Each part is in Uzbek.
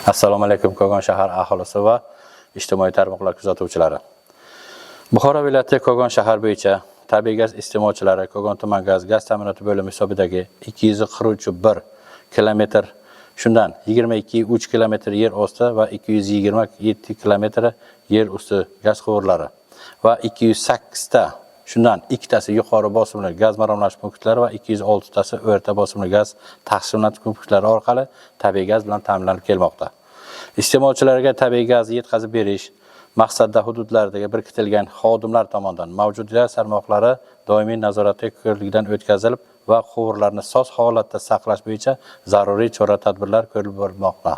Assalomu alaykum Kogon shahar aholisi va ijtimoiy tarmoqlar kuzatuvchilari. Buxoro viloyati Kogon shahar bo'yicha tabiiy gaz iste'molchilari Kogon tuman gaz ta'minoti bo'limi hisobidagi 241 kilometr, shundan 22,3 kilometr yer osti va 227 kilometr yer usti gaz quvurlari va 208 ta, shundan 2 tasi yuqori bosimli gaz maromlash punktlari va 206 tasi o'rta bosimli gaz taqsimot punktlari orqali tabiiy gaz bilan ta'minlanib kelmoqda. Iste'molchilarga tabiiy gaz yetkazib berish maqsadida hududlardagi biriktirilgan xodimlar tomonidan mavjud gaz tarmoqlari doimiy nazoratga ko'rlikdan o'tkazilib va quvurlarni soz holatda saqlash bo'yicha zaruriy chora-tadbirlar ko'rilib borilmoqda.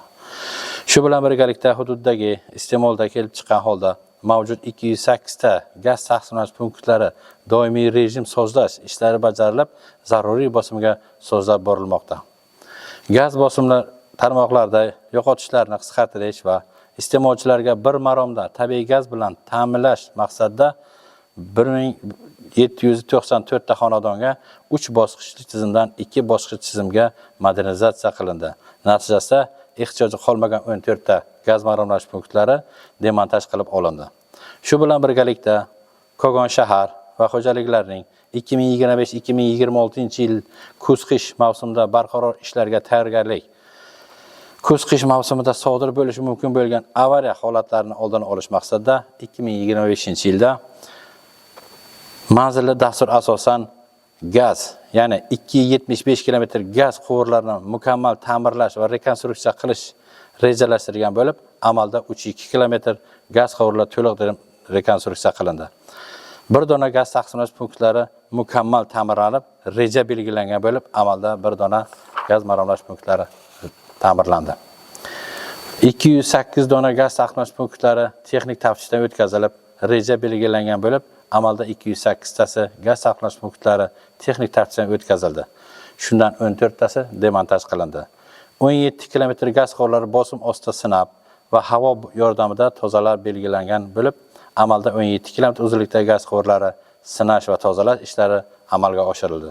Shu bilan birgalikda hududdagi iste'molda kelib chiqqan holda mavjud 208 ta gaz taqsimlash punktlari doimiy rejim sozlash ishlari bajarilib, zaruriy bosimga sozlab borilmoqda. Gaz bosimlar tarmoqlarda yo'qotishlarni qisqartirish va iste'molchilarga bir maromda tabiiy gaz bilan ta'minlash maqsadida 1794 ta xonadonga 3 bosqichli tizimdan 2 bosqichli tizimga modernizatsiya qilindi. Natijasida ehtiyoji qolmagan 14 ta gaz maromlash punktlari demontaj qilib olindi. Shu bilan birgalikda Kogon shahar va xo'jaliklarining 2025-2026 yil kuz-qish mavsumida barqaror ishlarga tayyorgarlik, kuz-qish mavsumida sodir bo'lishi mumkin bo'lgan avariya holatlarini oldini olish maqsadida 2025-yilda manzilli dastur asosan gaz, ya'ni 275 kilometr gaz quvurlarini mukammal ta'mirlash va rekonstruksiya qilish rejalashtirilgan bo'lib, amalda 32 kilometr gaz quvurlari to'liq rekonstruksiya qilindi. Bir dona gaz taqsimlash punktlari mukammal ta'mirlanib, reja belgilangan bo'lib, amalda bir dona gaz maromlash punktlari ta'mirlandi. 208 dona gaz taqsimlash punktlari texnik tafsirdan o'tkazilib, reja belgilangan bo'lib, amalda 208 tasi gaz taqsimlash punktlari texnik tafsirdan o'tkazildi. Shundan 14 tasi demontaj qilindi. 17 kilometr gaz quvurlari bosim ostida sinab va havo yordamida tozalab belgilangan bo'lib, amalda 17 kilometr uzunlikdagi gaz quvurlari sinash va tozalash ishlari amalga oshirildi.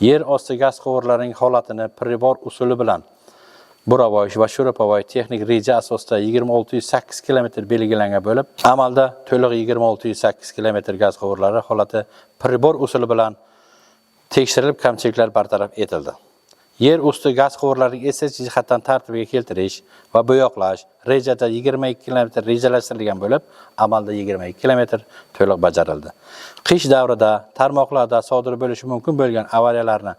Yer osti gaz quvurlarining holatini pribor usuli bilan Buravoy va Sho'rapavoy texnik reja asosida 2608 kilometr belgilangan bo'lib, amalda to'liq 2608 kilometr gaz quvurlari holati pribor usuli bilan tekshirilib, kamchiliklar bartaraf etildi. Yer usti gaz quvurlarining estetik jihatdan tartibga keltirish va bo'yoqlash rejada 22 kilometr rejalashtirilgan bo'lib, amalda 22 kilometr to'liq bajarildi. Qish davrida tarmoqlarda sodir bo'lishi mumkin bo'lgan avariyalarni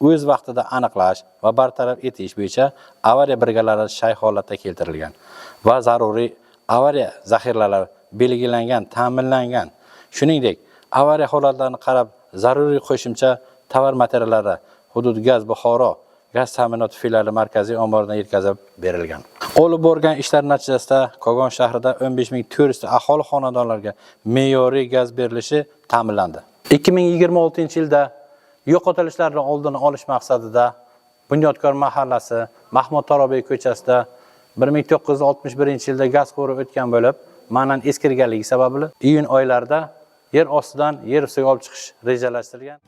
o'z vaqtida aniqlash va bartaraf etish bo'yicha avariya brigadalari shay holatda keltirilgan va zaruriy avariya zaxiralari belgilangan, ta'minlangan. Shuningdek, avariya holatlarini qarab zaruriy qo'shimcha tovar materiallari hudud gaz Buxoro gaz ta'minoti filiali markaziy omboridan yetkazib berilgan. Olib borgan ishlar natijasida Kogon shahrida 15400 aholi xonadonlarga me'yoriy gaz berilishi ta'minlandi. 2026-yilda yo'qotilishlarni oldini olish maqsadida Bunyodkor mahallasi Mahmud Torobiy ko'chasida 1961-yilda gaz quvuri o'tgan bo'lib, ma'nan eskirganligi sababli iyun oylarida yer ostidan yer ustiga olib chiqish rejalashtirilgan.